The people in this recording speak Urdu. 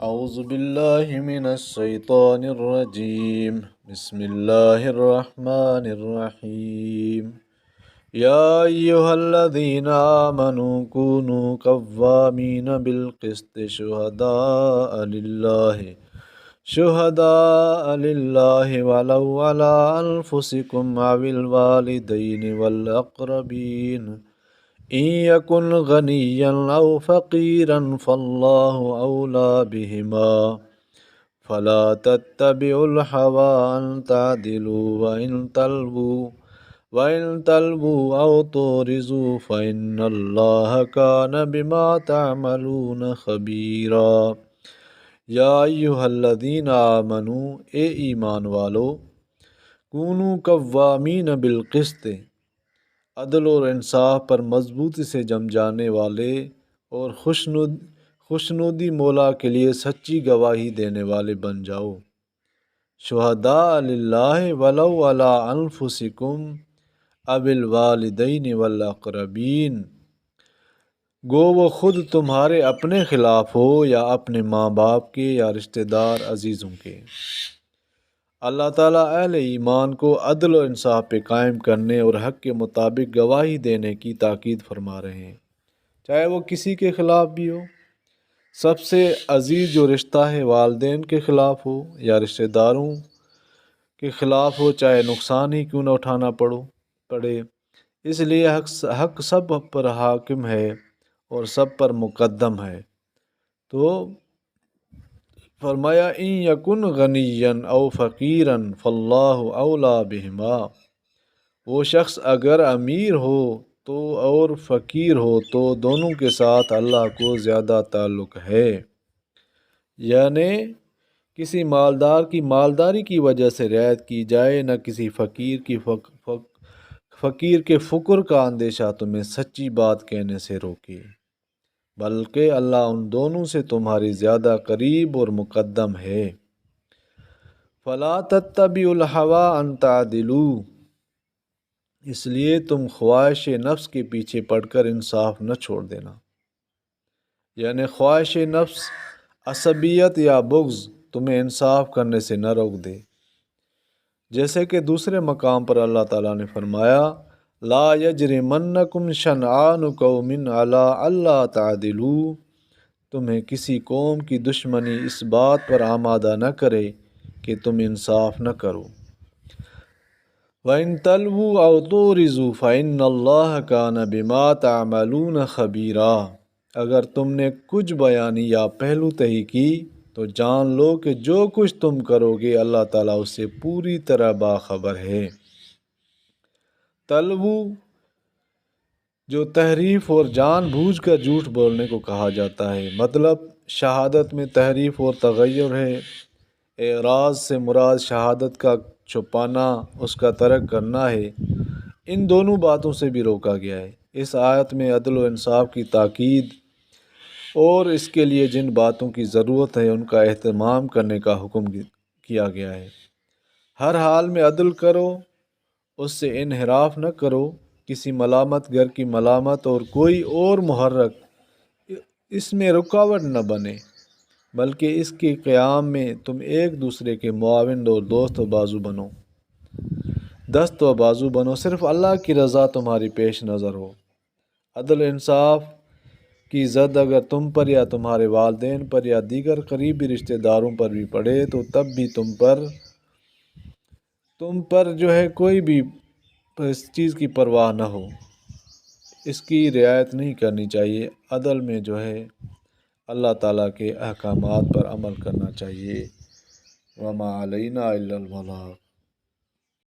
أعوذ بالله من الشيطان الرجيم بسم الله الرحمن الرحيم يا أيها الذين آمنوا كونوا قوامين بالقسط شهداء لله ولو على أنفسكم أو الوالدين والأقربين إن يكن غنيا أو فقيرا فالله أولى بهما فلا تتبعوا الهوى أن تعدلوا وإن تلووا أو تعرضوا فإن الله كان بما تعملون خبيرا یا ایھا الذین آمنوا، اے ایمان والو، کونوا قوامین بالقسط، عدل اور انصاف پر مضبوطی سے جم جانے والے اور خوشنودی مولا کے لیے سچی گواہی دینے والے بن جاؤ۔ شہداء للہ ولو علی انفسکم او الوالدین والاقربین، گو وہ خود تمہارے اپنے خلاف ہو یا اپنے ماں باپ کے یا رشتہ دار عزیزوں کے۔ اللہ تعالیٰ اہل ایمان کو عدل و انصاف پہ قائم کرنے اور حق کے مطابق گواہی دینے کی تاکید فرما رہے ہیں، چاہے وہ کسی کے خلاف بھی ہو۔ سب سے عزیز جو رشتہ ہے والدین کے خلاف ہو یا رشتہ داروں کے خلاف ہو، چاہے نقصان ہی کیوں نہ اٹھانا پڑے، اس لیے حق سب پر حاکم ہے اور سب پر مقدم ہے۔ تو فرمایا ان یکن غنیا او فقیرا فاللہ اولی بہما، وہ شخص اگر امیر ہو تو اور فقیر ہو تو دونوں کے ساتھ اللہ کو زیادہ تعلق ہے۔ یعنی کسی مالدار کی مالداری کی وجہ سے رعایت کی جائے، نہ کسی فقیر کے فقر کا اندیشہ تمہیں سچی بات کہنے سے روکے، بلکہ اللہ ان دونوں سے تمہاری زیادہ قریب اور مقدم ہے۔ فلا تتبعوا الہوی ان تعدلوا، اس لیے تم خواہش نفس کے پیچھے پڑ کر انصاف نہ چھوڑ دینا، یعنی خواہش نفس، عصبیت یا بغض تمہیں انصاف کرنے سے نہ روک دے۔ جیسے کہ دوسرے مقام پر اللہ تعالیٰ نے فرمایا لا یجرمنکم شنآن قوم علی الا تعدلوا، تمہیں کسی قوم کی دشمنی اس بات پر آمادہ نہ کرے کہ تم انصاف نہ کرو۔ وَإِن تَلْوُوا أَوْ تُعْرِضُوا فَإِنَّ اللَّهَ كَانَ بِمَا تَعْمَلُونَ خَبِيرًا، اگر تم نے کچھ بیانی یا پہلو تہی کی تو جان لو کہ جو کچھ تم کرو گے اللہ تعالیٰ اس سے پوری طرح باخبر ہے۔ تلوو جو تحریف اور جان بوجھ کر جھوٹ بولنے کو کہا جاتا ہے، مطلب شہادت میں تحریف اور تغیر ہے۔ اعراض سے مراد شہادت کا چھپانا، اس کا ترک کرنا ہے۔ ان دونوں باتوں سے بھی روکا گیا ہے۔ اس آیت میں عدل و انصاف کی تاکید اور اس کے لیے جن باتوں کی ضرورت ہے ان کا اہتمام کرنے کا حکم کیا گیا ہے۔ ہر حال میں عدل کرو، اس سے انحراف نہ کرو، کسی ملامت گر کی ملامت اور کوئی اور محرک اس میں رکاوٹ نہ بنے، بلکہ اس کے قیام میں تم ایک دوسرے کے معاون اور دست و بازو بنو، صرف اللہ کی رضا تمہاری پیش نظر ہو۔ عدل انصاف کی زد اگر تم پر یا تمہارے والدین پر یا دیگر قریبی رشتہ داروں پر بھی پڑے تو تب بھی تم پر کوئی بھی اس چیز کی پرواہ نہ ہو، اس کی رعایت نہیں کرنی چاہیے۔ عدل میں اللہ تعالیٰ کے احکامات پر عمل کرنا چاہیے۔ وما علینا الا البلاغ۔